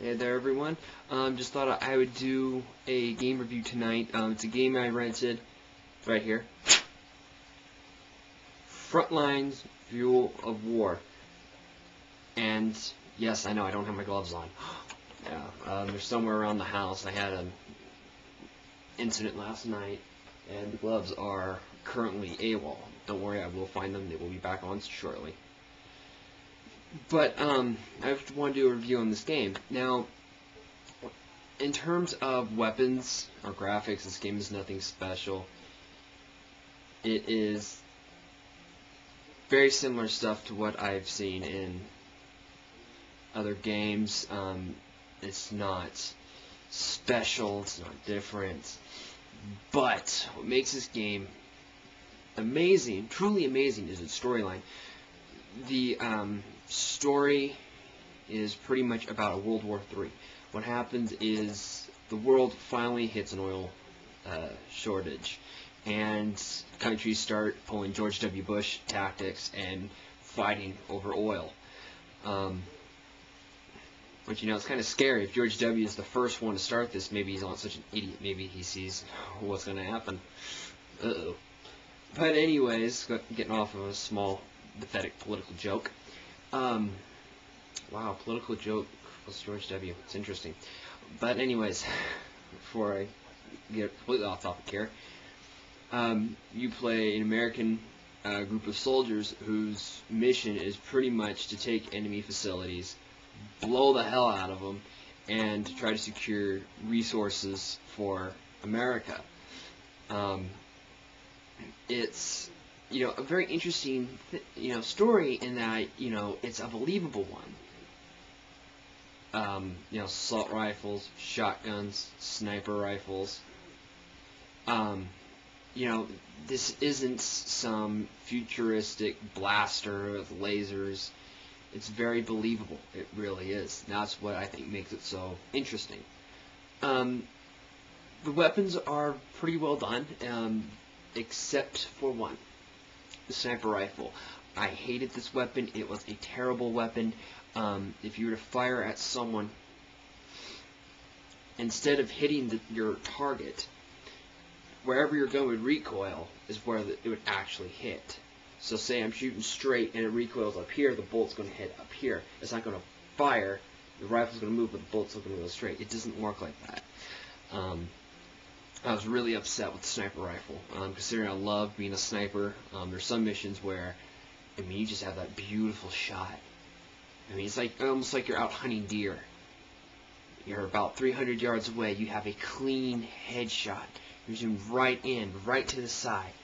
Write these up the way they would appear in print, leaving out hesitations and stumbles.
Hey there, everyone. Just thought I would do a game review tonight. It's a game I rented right here. Frontline Fuel of War. And yes, I know I don't have my gloves on. Yeah, they're somewhere around the house. I had an incident last night, and the gloves are currently AWOL. Don't worry, I will find them. They will be back on shortly. But I want to do a review on this game. Now, in terms of weapons or graphics, this game is nothing special. It is very similar stuff to what I've seen in other games. It's not special, it's not different. But what makes this game amazing, truly amazing, is its storyline. The story is pretty much about a World War III. What happens is the world finally hits an oil shortage, and countries start pulling George W. Bush tactics and fighting over oil. Which, you know, it's kind of scary. If George W. is the first one to start this, maybe he's not such an idiot. Maybe he sees what's going to happen. Uh-oh. But anyways, getting off of a small, pathetic political joke. Wow, political joke was George W. It's interesting. But anyways, before I get completely off topic here, you play an American group of soldiers whose mission is pretty much to take enemy facilities, blow the hell out of them, and to try to secure resources for America. It's, you know, a very interesting, story in that, it's a believable one. Assault rifles, shotguns, sniper rifles. This isn't some futuristic blaster with lasers. It's very believable. It really is. And that's what I think makes it so interesting. The weapons are pretty well done, except for one. The sniper rifle. I hated this weapon. It was a terrible weapon. If you were to fire at someone, instead of hitting your target, wherever you're going with recoil is where it would actually hit. So say I'm shooting straight and it recoils up here, the bullet's going to hit up here. It's not going to fire. The rifle's going to move, but the bullet's not going to go straight. It doesn't work like that. I was really upset with the sniper rifle. Considering I love being a sniper, there's some missions where, you just have that beautiful shot. It's like almost like you're out hunting deer. You're about 300 yards away. You have a clean headshot. You're zooming right in, right to the side.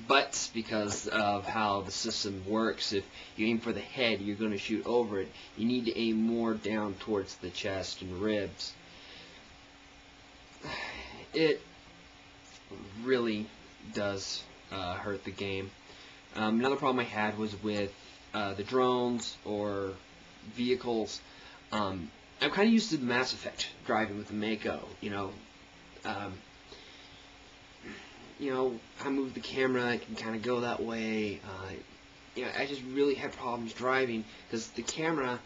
But because of how the system works, if you aim for the head, you're going to shoot over it. You need to aim more down towards the chest and ribs. It really does hurt the game. Another problem I had was with the drones or vehicles. I'm kind of used to the Mass Effect driving with the Mako. I move the camera, I can kind of go that way. I just really had problems driving because the camera,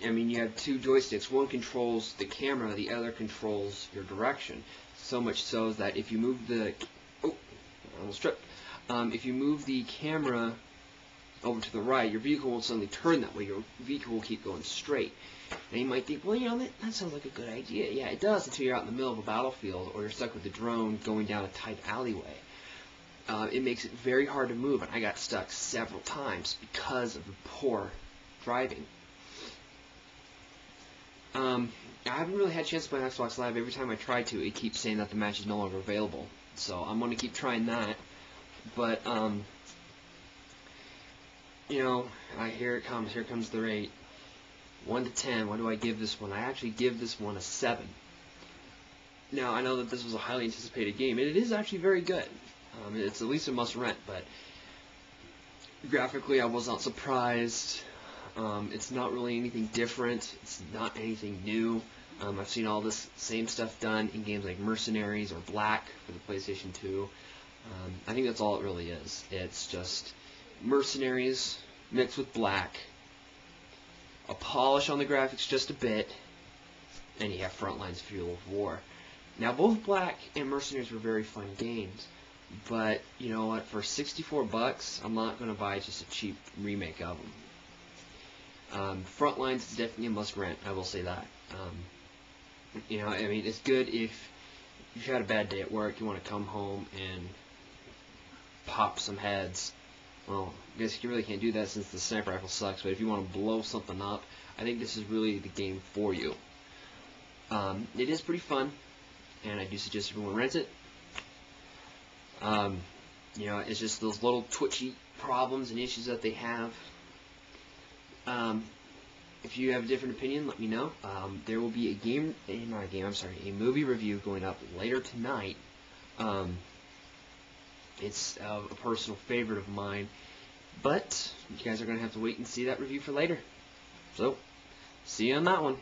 you have two joysticks. One controls the camera, the other controls your direction. So much so that if you move the, I almost tripped. If you move the camera over to the right, your vehicle won't suddenly turn that way. Your vehicle will keep going straight. And you might think, well, that sounds like a good idea. Yeah, it does until you're out in the middle of a battlefield or you're stuck with the drone going down a tight alleyway. It makes it very hard to move, and I got stuck several times because of the poor driving. I haven't really had a chance to play Xbox Live. Every time I try to, it keeps saying that the match is no longer available. So I'm going to keep trying that. But, here it comes. Here comes the rate. 1 to 10. What do I give this one? I actually give this one a 7. Now, I know that this was a highly anticipated game, and it is actually very good. It's at least a must-rent, but graphically I was not surprised. It's not really anything different. It's not anything new. I've seen all this same stuff done in games like Mercenaries or Black for the PlayStation 2. I think that's all it really is. It's just Mercenaries mixed with Black, polish on the graphics just a bit, and you have Frontline Fuel of War. Now, both Black and Mercenaries were very fun games, but you know what? For $64, I'm not going to buy just a cheap remake of them. Frontlines is definitely a must-rent. I will say that. You know, I mean, it's good if you've had a bad day at work, you want to come home and pop some heads. Well, I guess you really can't do that since the sniper rifle sucks, but if you want to blow something up, I think this is really the game for you. It is pretty fun, and I do suggest everyone rent it. You know, it's just those little twitchy problems and issues that they have. If you have a different opinion, let me know. There will be a movie review going up later tonight. It's a personal favorite of mine, but you guys are going to have to wait and see that review for later. So, see you on that one.